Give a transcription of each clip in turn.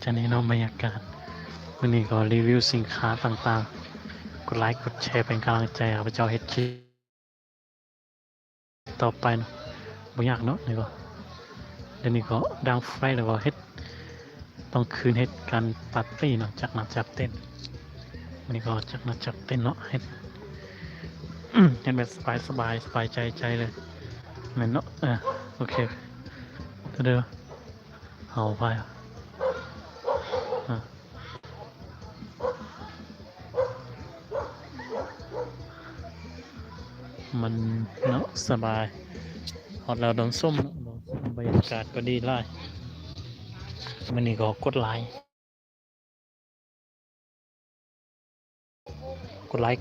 จะแนะนำบรรยากาศวันนี้ก็รีวิวสินค้าต่างๆกดไลค์กดแชร์เป็นกำลังใจข้าพเจ้าเฮ็ดคลิปต่อไปเนาะบ่ยากเนาะนี่ก็เดี๋ยวนี้ก็ดังไฟแล้วก็เฮ็ดต้องคืนเฮ็ดการปาร์ตี้เนาะจักหนักจักเต้นวันนี้ก็จักหนักจักเต้นเนาะเฮ็ด เฮ็ดแบบสบายใจเลยแม่นเนาะโอเคเด้อเอาไปมันเนาะสบายฮอดแล้วดอนส้มเนาะบรรยากาศก็ดีหลายมันนี่ก็กดไลค์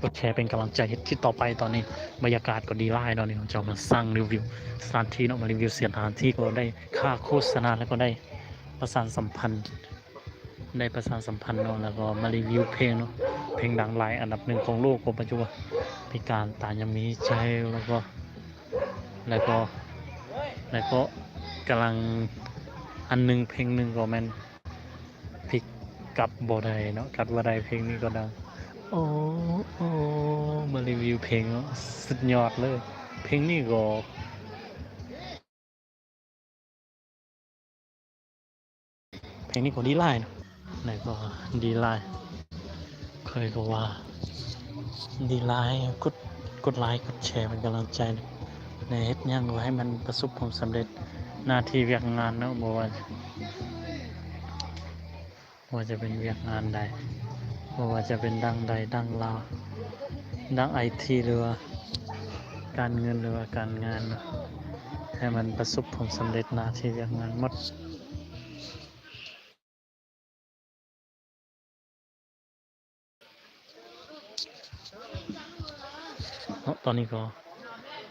กดแชร์เป็นกำลังใจที่ต่อไปตอนนี้บรรยากาศก็ดีหลายตอนนี้ผมจะมาสร้างรีวิวสถานที่เนาะมารีวิวสถานที่ก็ได้ค่าโฆษณาแล้วก็ได้ประสานสัมพันธ์เนาะแล้วก็มารีวิวเพลงเนาะเพลงดังหลายอันดับหนึ่งของโลกปัจจุบันพิการตายังมีใจแล้วก็กำลังอันนึงเพลงหนึ่งก็แม่นพลิกกับบ่ได้เนาะกัดบ่ได้เพลงนี้ก็ดังโอ้มารีวิวเพลงเนาะสุดยอดเลยเพลงนี้ก็ดีหลายเนาะไหนก็ดีหลายเคยก็ว่าดีหลายกดไลค์กดแชร์เป็นกำลังใจในเฮ็ดหยังก็ให้มันประสบความสำเร็จหน้าที่เวียกงานเนาะบ่ว่าจะเป็นเวียกงานใดบ่ว่าจะเป็นดังใดดังลาวดังไอทีหรือว่าการเงินหรือว่าการงานให้มันประสบผลสำเร็จหน้าที่เวียกงานหมดตอนนี้ก็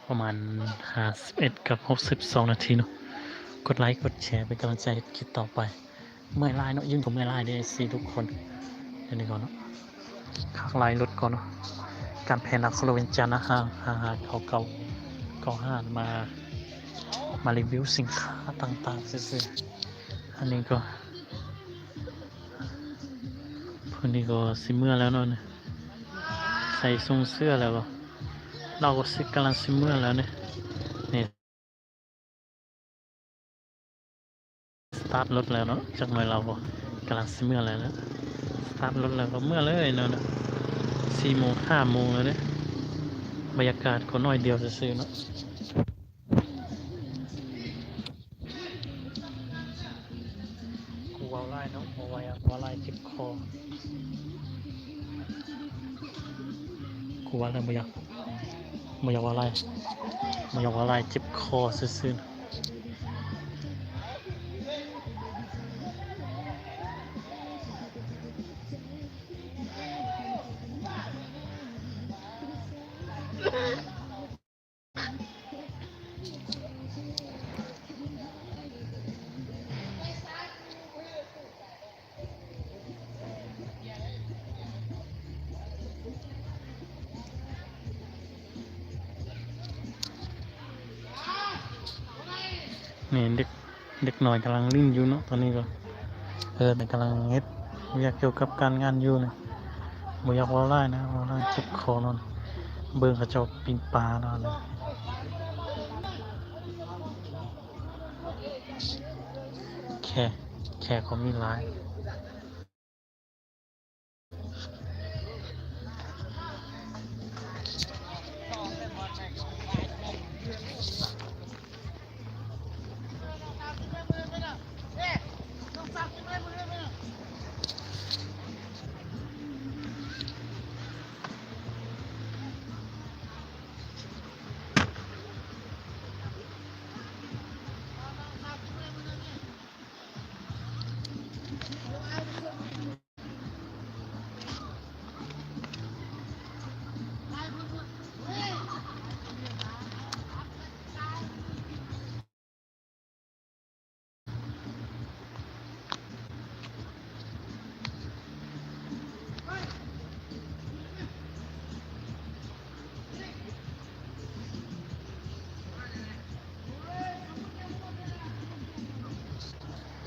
ประมาณ51กับ62นาทีเนาะกดไลค์กดแชร์เป็นกำลังใจคลิปต่อไปเมื่อยลายเนาะยิ่งผมเมื่อยลายเด้สิทุกคนเดี๋ยวนี้ก่อนเนาะข้างไลน์รถก่อนเนาะการแพนักโลเวนจานะเก่ามารีวิวสินค้าต่างๆซื่อๆอันนี้ก็เพิ่นนี่ก็สิเมื่อแล้วเนาะใส่ทรงเสื้อแล้วก็เราก็กำลังสิเมื่อแล้วเนี่ยนี่สตาร์ทรถแล้วเนาะจากหน่อยเราก็กำลังสิเมื่อแล้วนะสตาร์ทรถแล้วก็เมื่อเลยเนาะ4 โมง 5 โมงแล้วเนี่ยบรรยากาศก็น้อยเดียวซื่อๆเนาะกูวาวไล่เนาะวาวไล่เจ็บคอกูว่าแล้วไม่อยากวาวไล่เจ็บคอซื่อๆนี่เด็กหน่อยกำลังลิ้นอยู่เนาะตอนนี้ก็แต่กำลังเฮ็ดอยากเกี่ยวกับการงานอยู่นะบ่อยากว่าไล่นะว่าไล่เจ็บคอนอนเบิ่งเขาเจ้าปิ้งปลานอนแค่เขามีหลาย